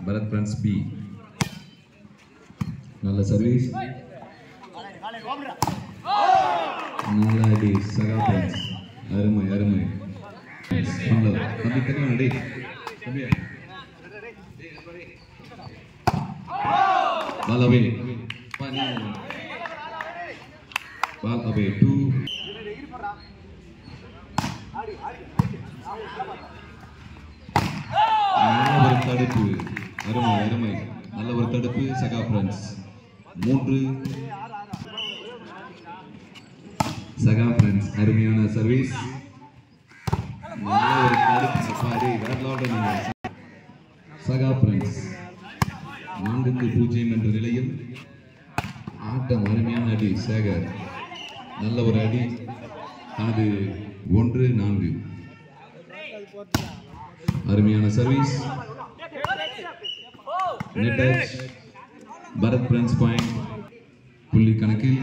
Bharat Friends B. நல்ல service. நல்ல அடி சகா ஃப்ரெண்ட்ஸ். அருமை அருமை. நல்லது. தம்பி தெரியும் அடி. தம்பி. Ball away. Ball away. 2. நல்ல ஒரு தடுப்பு. அருமை அருமை. நல்ல ஒரு தடுப்பு சகா ஃப்ரெண்ட்ஸ். 3. சகா ஃப்ரெண்ட்ஸ் அருமையான சர்வீஸ். நல்ல ஒரு தடுப்பு சாரி வேர்லாட் சகா ஃப்ரெண்ட்ஸ் 4-0 என்ற நிலையில் ஆட்டம். அருமையான அடி சேகர். நல்ல ஒரு அடி. அது 1-4. அருமையான service. Net touch. Bharath friends point. புள்ளி கணக்கில்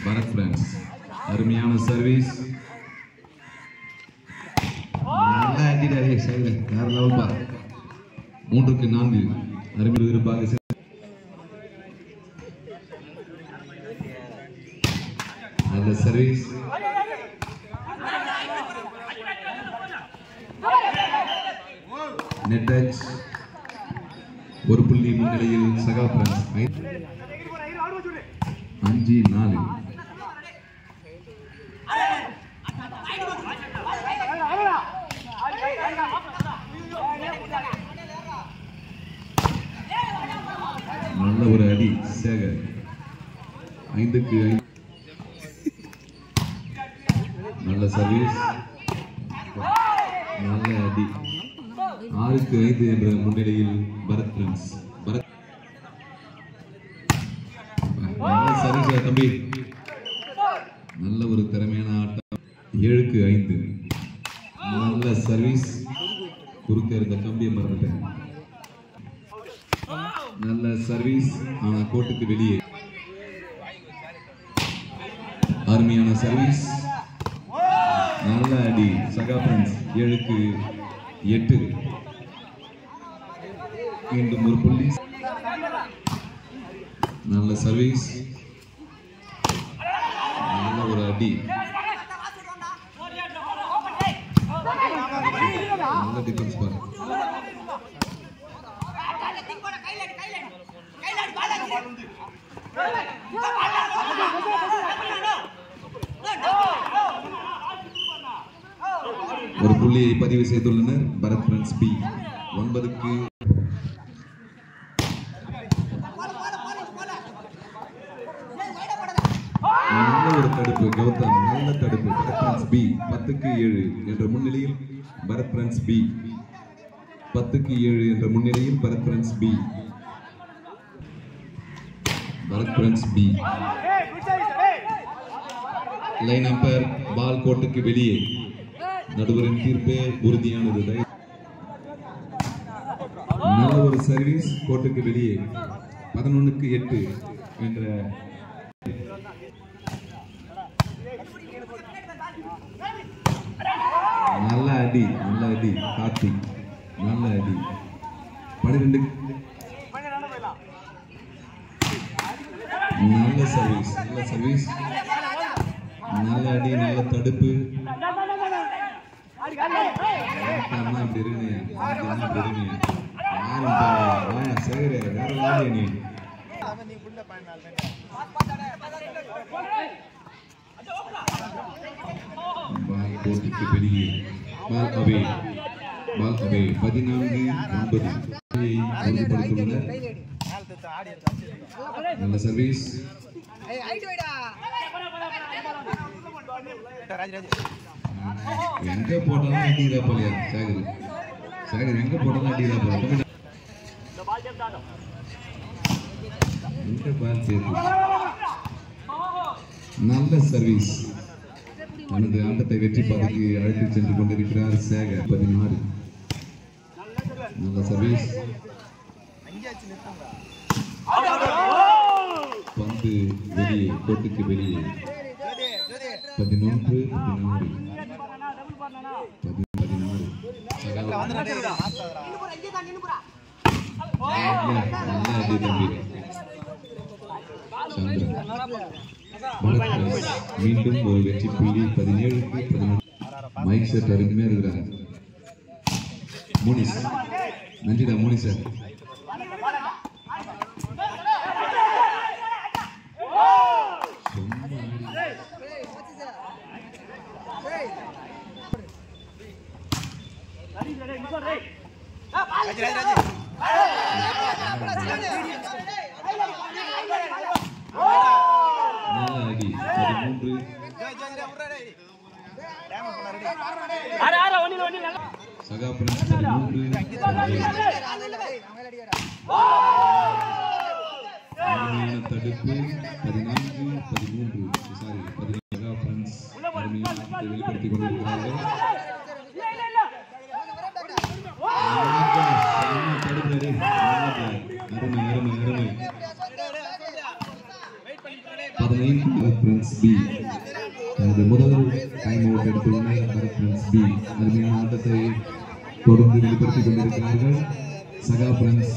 பரத் ஃப்ரெண்ட்ஸ். அருமையான சர்வீஸ். நல்ல அடிடாரே சேகர். வேற லெவல் பா. 3-4. அருமை விருப்பாக நல்ல சர்வீஸ். Net touch. ஒரு புள்ளி முன்னிலையில் சகா ஃப்ரெண்ட்ஸ் 5-4. நல்ல ஒரு அடி சேகர். 5-5. நல்ல சர்வீஸ். நல்ல அடி. 6-5 என்ற முன்னிலையில் பரத் ஃப்ரெண்ட்ஸ். நல்ல சர்வீஸ் தம்பி. நல்ல ஒரு திறமையான ஆட்டம். 7-5. நல்ல சர்வீஸ். குறுக்க இருந்த கம்பியை மறந்துட்டேன். நல்ல சர்வீஸ். ஆனா கோட்டுக்கு வெளியே. அருமையான சர்வீஸ். நல்ல அடி சகா ஃப்ரெண்ட்ஸ் 7-8. மீண்டும் ஒரு புள்ளி. நல்ல சர்வீஸ். நல்ல ஒரு அடி. நல்ல டிஃபென்ஸ் பாரு. ஒரு புள்ளியை பதிவு செய்துள்ளனர் பரத் ஃப்ரெண்ட்ஸ் பி. 9-க்கு. நல்ல ஒரு தடுப்பு கௌதம். நல்ல தடுப்பு பரத் ஃப்ரெண்ட்ஸ் பி. 10-7 என்ற முன்னிலையில் பரத் ஃப்ரெண்ட்ஸ் பி. 10-7 என்ற முன்னிலையில் Bharat friends B. Bharat friends B. Line umpire ball கோட்டுக்கு வெளியே. நடுவரின் தீர்ப்பே உறுதியானது. நல்ல ஒரு சர்வீஸ். கோட்டுக்கு வெளியே. 11-8 என்ற நல்ல அடி. நல்ல அடி கார்த்திக். நல்ல அடி. 12. நல்ல சர்வீஸ். நல்ல சர்வீஸ். நல்ல அடி. நல்ல தடுப்பு. இப்படி இருக்குங்க. சேகரே வேற லாடியா நீ. பால் கோட்டுக்கு வெளியே. பால் அவே. பால் அவே. 14-9 உறுதிப்படுத்தியுள்ளனர். நல்ல சர்வீஸ். எங்க போட்டாலும் அடிக்கிறா போலியா சேகர். சேகர் எங்க போட்டாலும் அடிக்கிறா போல. நல்ல சர்வீஸ். தனது ஆட்டத்தை வெற்றி பாதைக்கு அழைத்து சென்று கொண்டிருக்கிறார் சேகர். 16. நல்ல சர்வீஸ். பந்து வெளியே. கோட்டுக்கு வெளியே. 11-16. 16. நல்ல அடி தம்பி சந்திரன். மீண்டும் ஒரு வெற்றி புள்ளி 17க்கு 11. மைக் செட் அருமையா இருக்கிறாங்க. Moni sir நன்றிடா Moni sir. சகா பிரின்ஸ் 13 தடுப்பு 14-13 சாரி 14. சகா பிரின்ஸ் வெளிப்படுத்திக் கொண்டிருக்கிறார்கள். முதல் டைம் அவுட் எடுத்துள்ளனர் பரத் பிரின்ஸ் பி. அருமையான ஆட்டத்தை தொடர்ந்து வெளிப்படுத்திக் கொண்டிருக்கிறார்கள் சகா பிரின்ஸ்.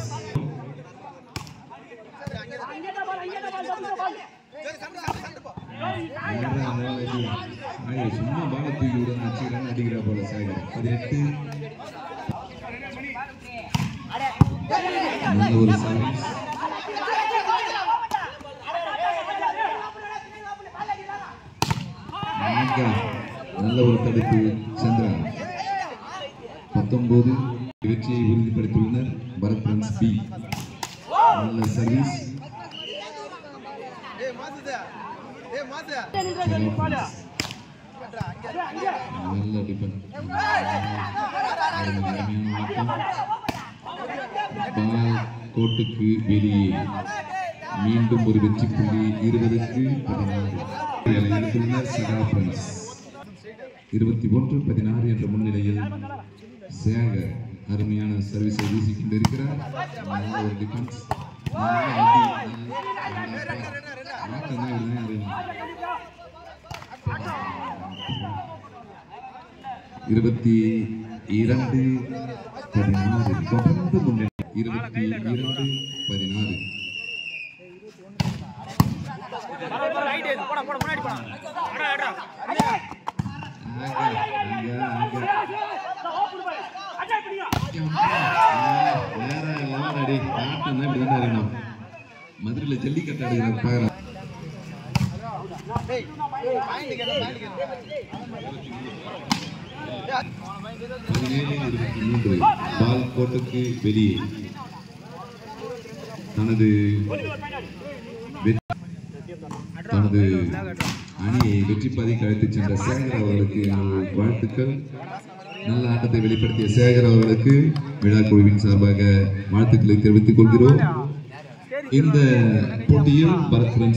சும்மா பால தூக்கி விட ரன் அடிக்கிறா போல சாகர். 18 நல்ல ஒரு சர்வீஸ். நல்ல ஒரு தடுப்பு சந்திரா. 19 வெற்றியை உறுதிப்படுத்தியுள்ளனர் பரத் பிரின்ஸ் பி. நல்ல சர்வீஸ். நல்ல டிஃபென்ஸ். பால் கோட்டுக்கு வெளியே. மீண்டும் ஒரு வெற்றி புள்ளி 20க்கு 16. எடுத்துள்ளனர் சகா பிரின்ஸ். 21-16 என்ற முன்னிலையில் சேகர் அருமையான சர்வீஸை வீசிக் கொண்டிருக்கிறார். நல்ல ஒரு டிஃபென்ஸ். 22-16 தொடர்ந்து முன்னிலை. 22-16. மதுரையில ஜல்லிக்கட்டு ஆடுகிறார். பால் கோட்டுக்கு வெளியே. தனது அணியை வெற்றி பாதைக்கு அழைத்துச் சென்ற சேகர் அவர்களுக்கு வாழ்த்துக்கள். நல்ல ஆட்டத்தை வெளிப்படுத்திய சேகர் அவர்களுக்கு விழா குழுவின் சார்பாக வாழ்த்துக்களை தெரிவித்துக் கொள்கிறோம். இந்த போட்டியில் பரத் பிரின்ஸ்